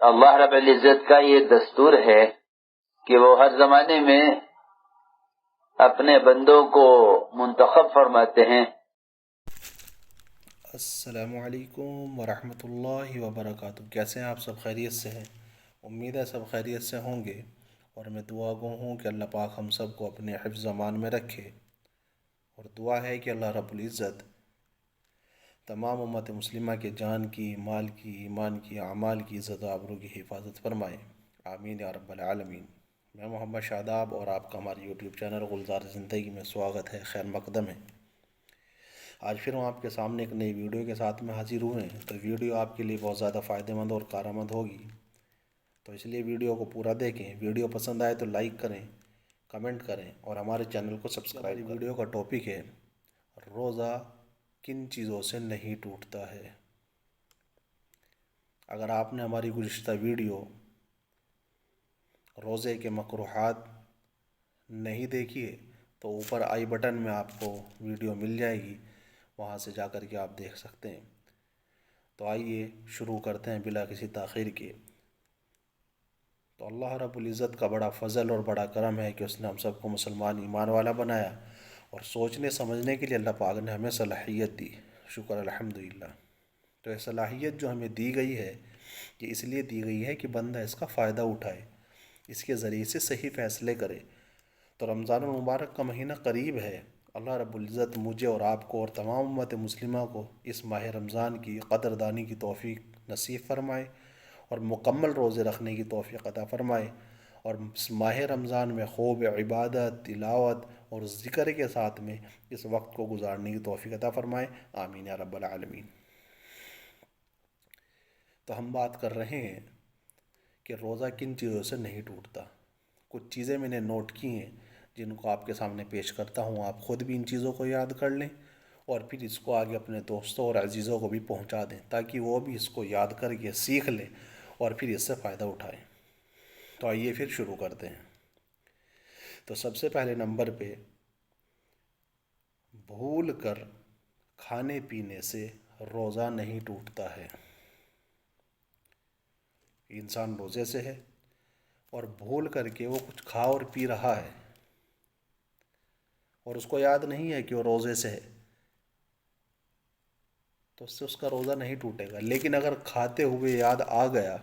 اللہ رب العزت کا یہ دستور ہے کہ وہ ہر زمانے میں اپنے بندوں کو منتخب فرماتے ہیں۔ السلام علیکم ورحمۃ اللہ وبرکاتہ۔ کیسے ہیں آپ؟ سب خیریت سے ہیں؟ امید ہے سب خیریت سے ہوں گے، اور میں دعا گو ہوں کہ اللہ پاک ہم سب کو اپنے حفظ امان میں رکھے، اور دعا ہے کہ اللہ رب العزت تمام امت مسلمہ کے جان کی، مال کی، ایمان کی، اعمال کی، عزت و آبرو کی حفاظت فرمائے، آمین یا رب العالمین۔ میں محمد شاداب، اور آپ کا ہمارے یوٹیوب چینل گلزار زندگی میں سواگت ہے، خیر مقدم ہے۔ آج پھر ہم آپ کے سامنے ایک نئی ویڈیو کے ساتھ میں حاضر ہوئے ہیں۔ تو ویڈیو آپ کے لیے بہت زیادہ فائدہ مند اور کارآمد ہوگی، تو اس لیے ویڈیو کو پورا دیکھیں۔ ویڈیو پسند آئے تو لائک کریں، کمنٹ کریں، اور ہمارے چینل کو سبسکرائب کریں۔ ویڈیو کا ٹاپک ہے روزہ کن چیزوں سے نہیں ٹوٹتا ہے۔ اگر آپ نے ہماری گزشتہ ویڈیو روزے کے مکروہات نہیں دیکھی ہے تو اوپر آئی بٹن میں آپ کو ویڈیو مل جائے گی، وہاں سے جا کر کے آپ دیکھ سکتے ہیں۔ تو آئیے شروع کرتے ہیں بلا کسی تاخیر کے۔ تو اللہ رب العزت کا بڑا فضل اور بڑا کرم ہے کہ اس نے ہم سب کو مسلمان ایمان والا بنایا، اور سوچنے سمجھنے کے لیے اللہ پاک نے ہمیں صلاحیت دی، شکر الحمدللہ۔ تو یہ صلاحیت جو ہمیں دی گئی ہے، یہ اس لیے دی گئی ہے کہ بندہ اس کا فائدہ اٹھائے، اس کے ذریعے سے صحیح فیصلے کرے۔ تو رمضان المبارک کا مہینہ قریب ہے۔ اللہ رب العزت مجھے اور آپ کو اور تمام امت مسلمہ کو اس ماہ رمضان کی قدردانی کی توفیق نصیب فرمائے، اور مکمل روزے رکھنے کی توفیق عطا فرمائے، اور اس ماہ رمضان میں خوب عبادت، تلاوت اور ذکر کے ساتھ میں اس وقت کو گزارنے کی توفیق عطا فرمائے، آمین یا رب العالمین۔ تو ہم بات کر رہے ہیں کہ روزہ کن چیزوں سے نہیں ٹوٹتا۔ کچھ چیزیں میں نے نوٹ کی ہیں جن کو آپ کے سامنے پیش کرتا ہوں، آپ خود بھی ان چیزوں کو یاد کر لیں، اور پھر اس کو آگے اپنے دوستوں اور عزیزوں کو بھی پہنچا دیں، تاکہ وہ بھی اس کو یاد کر کے سیکھ لیں اور پھر اس سے فائدہ اٹھائیں۔ تو آئیے پھر شروع کرتے ہیں۔ تو سب سے پہلے نمبر پہ، بھول کر کھانے پینے سے روزہ نہیں ٹوٹتا ہے۔ انسان روزے سے ہے اور بھول کر کے وہ کچھ کھا اور پی رہا ہے، اور اس کو یاد نہیں ہے کہ وہ روزے سے ہے، تو اس سے اس کا روزہ نہیں ٹوٹے گا۔ لیکن اگر کھاتے ہوئے یاد آ گیا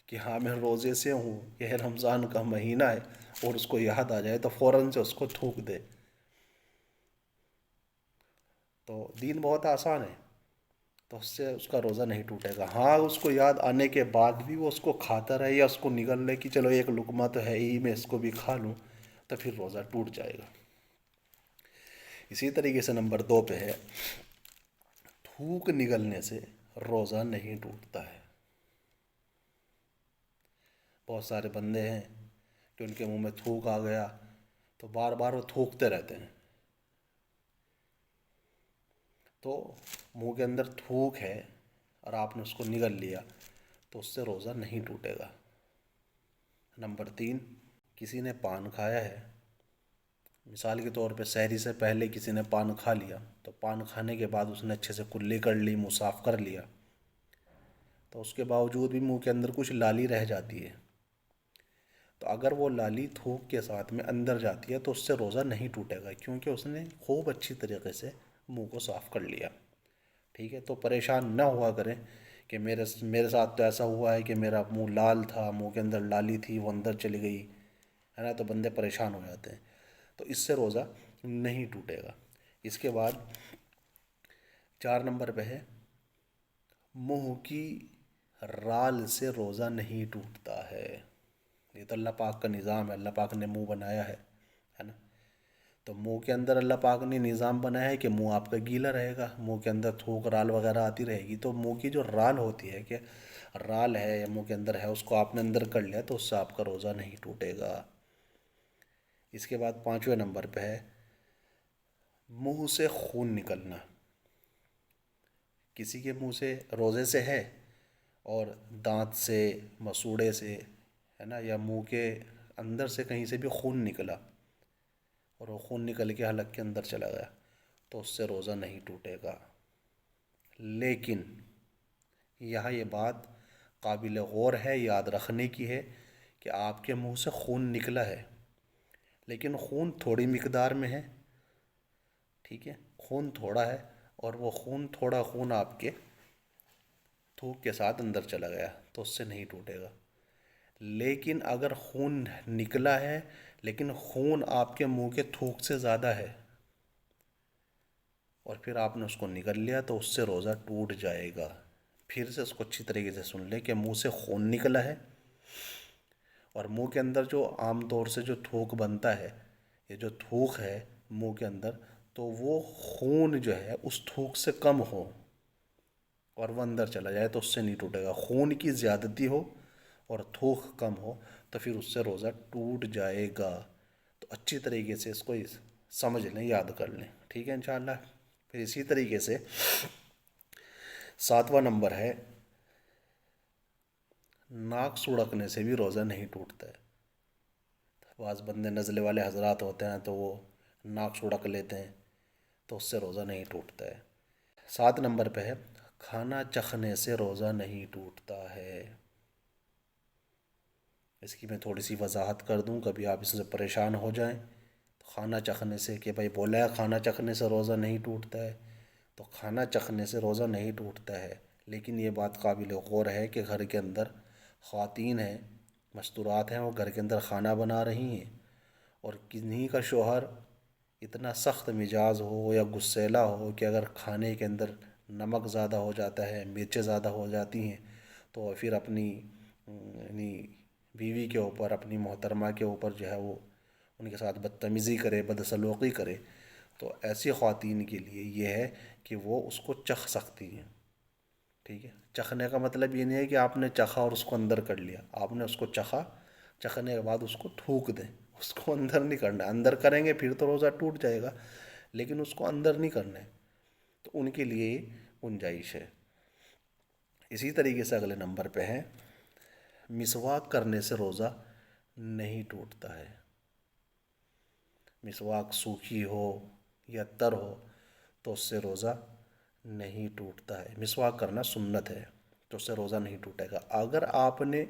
کہ ہاں میں روزے سے ہوں، یہ رمضان کا مہینہ ہے، اور اس کو یاد آ جائے تو فوراً سے اس کو تھوک دے، تو دین بہت آسان ہے، تو اس سے اس کا روزہ نہیں ٹوٹے گا۔ ہاں اس کو یاد آنے کے بعد بھی وہ اس کو کھاتا رہے، یا اس کو نگل لے کہ چلو ایک لقمہ تو ہے ہی، میں اس کو بھی کھا لوں، تو پھر روزہ ٹوٹ جائے گا۔ اسی طریقے سے نمبر 2 پہ ہے، تھوک نگلنے سے روزہ نہیں ٹوٹتا ہے۔ بہت سارے بندے ہیں کہ ان کے منہ میں تھوک آ گیا تو بار بار وہ تھوکتے رہتے ہیں، تو منہ کے اندر تھوک ہے اور آپ نے اس کو نگل لیا تو اس سے روزہ نہیں ٹوٹے گا۔ نمبر 3، کسی نے پان کھایا ہے، مثال کے طور پہ سحری سے پہلے کسی نے پان کھا لیا، تو پان کھانے کے بعد اس نے اچھے سے کلی کر لی، منہ صاف کر لیا، تو اس کے باوجود بھی منہ کے اندر کچھ لالی رہ جاتی ہے، تو اگر وہ لالی تھوک کے ساتھ میں اندر جاتی ہے تو اس سے روزہ نہیں ٹوٹے گا، کیونکہ اس نے خوب اچھی طریقے سے منہ کو صاف کر لیا۔ ٹھیک ہے، تو پریشان نہ ہوا کریں کہ میرے ساتھ تو ایسا ہوا ہے کہ میرا منہ لال تھا، منہ کے اندر لالی تھی، وہ اندر چلی گئی ہے نا، تو بندے پریشان ہو جاتے ہیں، تو اس سے روزہ نہیں ٹوٹے گا۔ اس کے بعد 4 نمبر پہ ہے، منہ کی رال سے روزہ نہیں ٹوٹتا ہے۔ یہ تو اللہ پاک کا نظام ہے، اللہ پاک نے منہ بنایا ہے نا، تو منہ کے اندر اللہ پاک نے نظام بنایا ہے کہ منہ آپ کا گیلا رہے گا، منہ کے اندر تھوک رال وغیرہ آتی رہے گی، تو منہ کی جو رال ہوتی ہے، کہ رال ہے یا منہ کے اندر ہے، اس کو آپ نے اندر کر لیا تو اس سے آپ کا روزہ نہیں ٹوٹے گا۔ اس کے بعد 5ویں نمبر پہ ہے، منہ سے خون نکلنا۔ کسی کے منہ سے روزے سے ہے اور دانت سے، مسوڑے سے ہے نا، یا منہ کے اندر سے کہیں سے بھی خون نکلا، اور وہ خون نکل کے حلق کے اندر چلا گیا، تو اس سے روزہ نہیں ٹوٹے گا۔ لیکن یہاں یہ بات قابل غور ہے، یاد رکھنے کی ہے کہ آپ کے منہ سے خون نکلا ہے، لیکن خون تھوڑی مقدار میں ہے، ٹھیک ہے، خون تھوڑا ہے، اور وہ تھوڑا خون آپ کے تھوک کے ساتھ اندر چلا گیا تو اس سے نہیں ٹوٹے گا۔ لیکن اگر خون نکلا ہے لیکن خون آپ کے منہ کے تھوک سے زیادہ ہے اور پھر آپ نے اس کو نگل لیا تو اس سے روزہ ٹوٹ جائے گا۔ پھر سے اس کو اچھی طریقے سے سن لیں کہ منہ سے خون نکلا ہے اور منہ کے اندر جو عام طور سے جو تھوک بنتا ہے، یہ جو تھوک ہے منہ کے اندر، تو وہ خون جو ہے اس تھوک سے کم ہو اور وہ اندر چلا جائے تو اس سے نہیں ٹوٹے گا۔ خون کی زیادتی ہو اور تھوک کم ہو تو پھر اس سے روزہ ٹوٹ جائے گا۔ تو اچھی طریقے سے اس کو سمجھ لیں، یاد کر لیں، ٹھیک ہے انشاءاللہ۔ پھر اسی طریقے سے 7واں نمبر ہے، ناک سڑکنے سے بھی روزہ نہیں ٹوٹتا ہے۔ بعض بندے نزلے والے حضرات ہوتے ہیں تو وہ ناک سڑک لیتے ہیں تو اس سے روزہ نہیں ٹوٹتا ہے۔ 7 نمبر پہ ہے، کھانا چخنے سے روزہ نہیں ٹوٹتا ہے۔ اس کی میں تھوڑی سی وضاحت کر دوں، کبھی آپ اس سے پریشان ہو جائیں تو کھانا چخنے سے کہ بھائی بولا ہے کھانا چخنے سے روزہ نہیں ٹوٹتا ہے، تو کھانا چخنے سے روزہ نہیں ٹوٹتا ہے، لیکن یہ بات قابل غور ہے کہ گھر کے اندر خواتین ہیں، مستورات ہیں، وہ گھر کے اندر کھانا بنا رہی ہیں اور کنہیں کا شوہر اتنا سخت مزاج ہو یا غصیلا ہو کہ اگر کھانے کے اندر نمک زیادہ ہو جاتا ہے، مرچیں زیادہ ہو جاتی ہیں، تو پھر اپنی یعنی بیوی کے اوپر، اپنی محترمہ کے اوپر جو ہے وہ ان کے ساتھ بدتمیزی کرے، بدسلوقی کرے، تو ایسی خواتین کے لیے یہ ہے کہ وہ اس کو چکھ سکتی ہیں، ٹھیک ہے۔ چکھنے کا مطلب یہ نہیں ہے کہ آپ نے چکھا اور اس کو اندر کر لیا، آپ نے اس کو چکھا، چکھنے کے بعد اس کو تھوک دیں، اس کو اندر نہیں کرنا ہے۔ اندر کریں گے پھر تو روزہ ٹوٹ جائے گا، لیکن اس کو اندر نہیں کرنا ہے، تو ان کے لیے یہ گنجائش ہے۔ اسی طریقے سے اگلے نمبر پہ ہے، مسواک کرنے سے روزہ نہیں ٹوٹتا ہے۔ مسواک سوکھی ہو یا تر ہو تو اس سے روزہ نہیں ٹوٹتا ہے۔ مسواک کرنا سنت ہے تو اس سے روزہ نہیں ٹوٹے گا۔ اگر آپ نے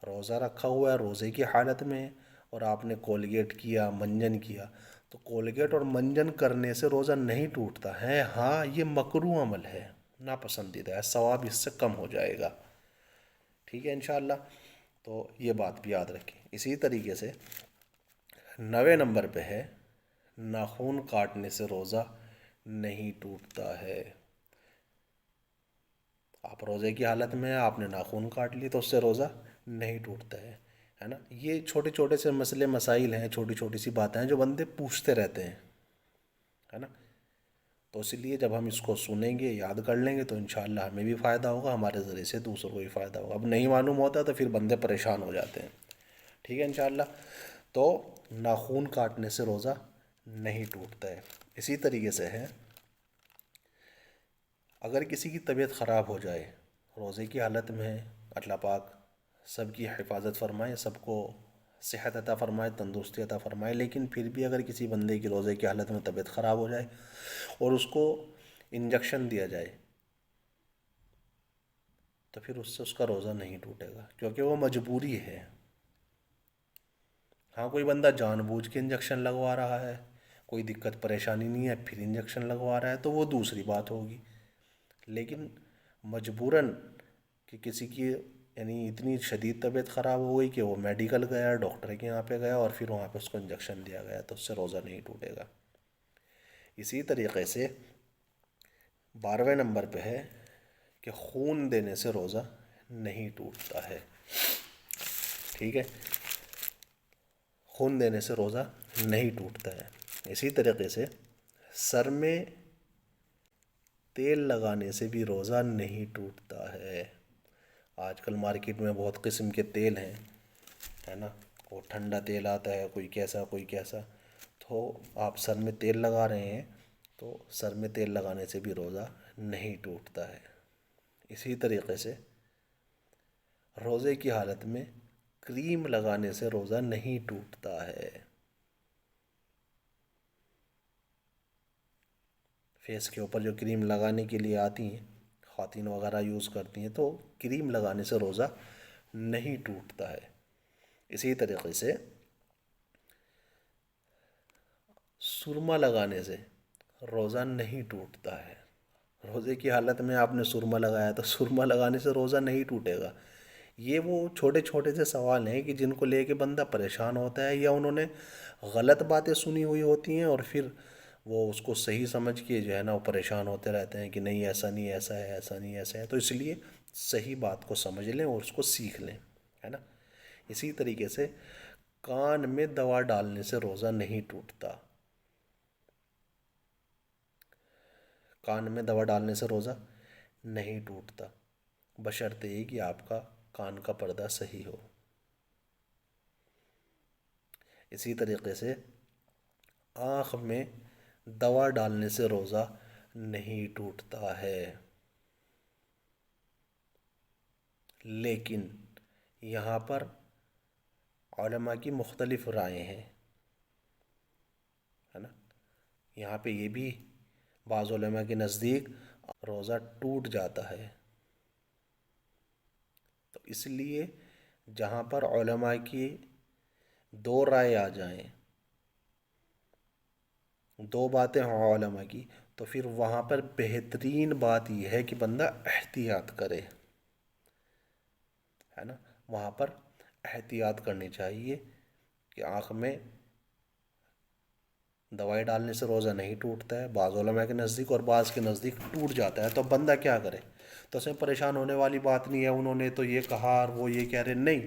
روزہ رکھا ہوا ہے، روزے کی حالت میں، اور آپ نے کولگیٹ کیا، منجن کیا، تو کولگیٹ اور منجن کرنے سے روزہ نہیں ٹوٹتا ہے، ہاں یہ مکروہ عمل ہے، ناپسندیدہ ہے، ثواب اس سے کم ہو جائے گا، ٹھیک ہے انشاءاللہ۔ تو یہ بات بھی یاد رکھیں۔ اسی طریقے سے 9 نمبر پہ ہے، ناخون کاٹنے سے روزہ نہیں ٹوٹتا ہے۔ آپ روزے کی حالت میں آپ نے ناخون کاٹ لی تو اس سے روزہ نہیں ٹوٹتا ہے نا۔ یہ چھوٹے چھوٹے سے مسئلے مسائل ہیں، چھوٹی چھوٹی سی باتیں ہیں جو بندے پوچھتے رہتے ہیں، ہے نا۔ تو اس لیے جب ہم اس کو سنیں گے، یاد کر لیں گے، تو انشاءاللہ ہمیں بھی فائدہ ہوگا، ہمارے ذریعے سے دوسروں کو بھی فائدہ ہوگا۔ اب نہیں معلوم ہوتا تو پھر بندے پریشان ہو جاتے ہیں، ٹھیک ہے انشاءاللہ۔ تو ناخون کاٹنے سے روزہ نہیں ٹوٹتا ہے۔ اسی طریقے سے ہے، اگر کسی کی طبیعت خراب ہو جائے، روزے کی حالت میں، اللہ پاک سب کی حفاظت فرمائے، سب کو صحت عطا فرمائے، تندرستی عطا فرمائے، لیکن پھر بھی اگر کسی بندے کی روزے کی حالت میں طبیعت خراب ہو جائے اور اس کو انجیکشن دیا جائے تو پھر اس سے اس کا روزہ نہیں ٹوٹے گا، کیونکہ وہ مجبوری ہے۔ ہاں کوئی بندہ جان بوجھ کے انجیکشن لگوا رہا ہے، کوئی دقت پریشانی نہیں ہے پھر انجیکشن لگوا رہا ہے تو وہ دوسری بات ہوگی، لیکن مجبوراً کہ کسی کی یعنی اتنی شدید طبیعت خراب ہو گئی کہ وہ میڈیکل گیا، ڈاکٹر کے یہاں پہ گیا اور پھر وہاں پہ اس کو انجیکشن دیا گیا تو اس سے روزہ نہیں ٹوٹے گا۔ اسی طریقے سے 12ویں نمبر پہ ہے کہ خون دینے سے روزہ نہیں ٹوٹتا ہے، ٹھیک ہے، خون دینے سے روزہ نہیں ٹوٹتا ہے۔ اسی طریقے سے سر میں تیل لگانے سے بھی روزہ نہیں ٹوٹتا ہے۔ آج کل مارکیٹ میں بہت قسم کے تیل ہیں، ہے نا، وہ ٹھنڈا تیل آتا ہے، کوئی کیسا کوئی کیسا، تو آپ سر میں تیل لگا رہے ہیں تو سر میں تیل لگانے سے بھی روزہ نہیں ٹوٹتا ہے۔ اسی طریقے سے روزے کی حالت میں کریم لگانے سے روزہ نہیں ٹوٹتا ہے۔ فیس کے اوپر جو کریم لگانے کے لیے آتی ہیں خواتین وغیرہ یوز کرتی ہیں، تو کریم لگانے سے روزہ نہیں ٹوٹتا ہے۔ اسی طریقے سے سرما لگانے سے روزہ نہیں ٹوٹتا ہے۔ روزے کی حالت میں آپ نے سرما لگایا تو سرما لگانے سے روزہ نہیں ٹوٹے گا۔ یہ وہ چھوٹے چھوٹے سے سوال ہیں کہ جن کو لے کے بندہ پریشان ہوتا ہے، یا انہوں نے غلط باتیں سنی ہوئی ہوتی ہیں اور پھر وہ اس کو صحیح سمجھ کے جو ہے نا وہ پریشان ہوتے رہتے ہیں کہ نہیں ایسا نہیں، ایسا ہے، ایسا نہیں، ایسا ہے۔ تو اس لیے صحیح بات کو سمجھ لیں اور اس کو سیکھ لیں، ہے نا۔ اسی طریقے سے کان میں دوا ڈالنے سے روزہ نہیں ٹوٹتا۔ کان میں دوا ڈالنے سے روزہ نہیں ٹوٹتا، بشرطے یہ کہ آپ کا کان کا پردہ صحیح ہو۔ اسی طریقے سے آنکھ میں دوا ڈالنے سے روزہ نہیں ٹوٹتا ہے، لیکن یہاں پر علماء کی مختلف رائے ہیں، ہے نا۔ یہاں پہ یہ بھی بعض علماء کے نزدیک روزہ ٹوٹ جاتا ہے۔ تو اس لیے جہاں پر علماء کی دو رائے آ جائیں، دو باتیں ہوں علماء کی، تو پھر وہاں پر بہترین بات یہ ہے کہ بندہ احتیاط کرے، ہے نا۔ وہاں پر احتیاط کرنی چاہیے کہ آنکھ میں دوائی ڈالنے سے روزہ نہیں ٹوٹتا ہے، بعض علماء کے نزدیک، اور بعض کے نزدیک ٹوٹ جاتا ہے۔ تو بندہ کیا کرے؟ تو اس میں پریشان ہونے والی بات نہیں ہے انہوں نے تو یہ کہا اور وہ یہ کہہ رہے، نہیں،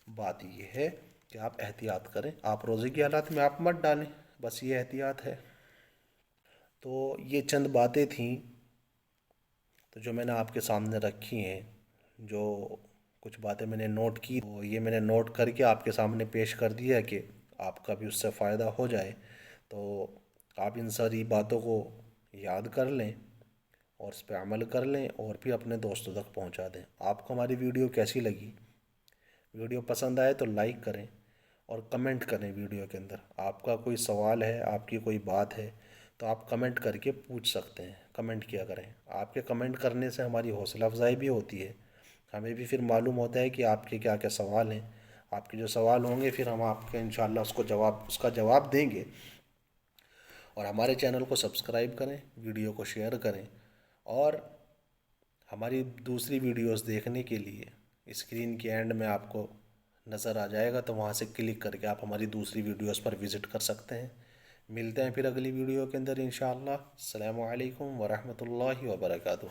بات یہ ہے کہ آپ احتیاط کریں، آپ روزے کی حالات میں آپ مت ڈالیں، بس یہ احتیاط ہے۔ تو یہ چند باتیں تھیں تو جو میں نے آپ کے سامنے رکھی ہیں، جو کچھ باتیں میں نے نوٹ کی، وہ یہ میں نے نوٹ کر کے آپ کے سامنے پیش کر دیا کہ آپ کا بھی اس سے فائدہ ہو جائے۔ تو آپ ان ساری باتوں کو یاد کر لیں اور اس پہ عمل کر لیں اور پھر اپنے دوستوں تک پہنچا دیں۔ آپ کو ہماری ویڈیو کیسی لگی؟ ویڈیو پسند آئے تو لائک کریں اور کمنٹ کریں ویڈیو کے اندر۔ آپ کا کوئی سوال ہے، آپ کی کوئی بات ہے تو آپ کمنٹ کر کے پوچھ سکتے ہیں، کمنٹ کیا کریں۔ آپ کے کمنٹ کرنے سے ہماری حوصلہ افزائی بھی ہوتی ہے، ہمیں بھی پھر معلوم ہوتا ہے کہ آپ کے کیا کیا سوال ہیں۔ آپ کے جو سوال ہوں گے پھر ہم آپ کے انشاءاللہ اس کا جواب دیں گے۔ اور ہمارے چینل کو سبسکرائب کریں، ویڈیو کو شیئر کریں، اور ہماری دوسری ویڈیوز دیکھنے کے لیے اسکرین کے اینڈ میں آپ کو نظر آ جائے گا، تو وہاں سے کلک کر کے آپ ہماری دوسری ویڈیوز پر وزٹ کر سکتے ہیں۔ ملتے ہیں پھر اگلی ویڈیو کے اندر انشاءاللہ۔ السلام علیکم ورحمۃ اللہ وبرکاتہ۔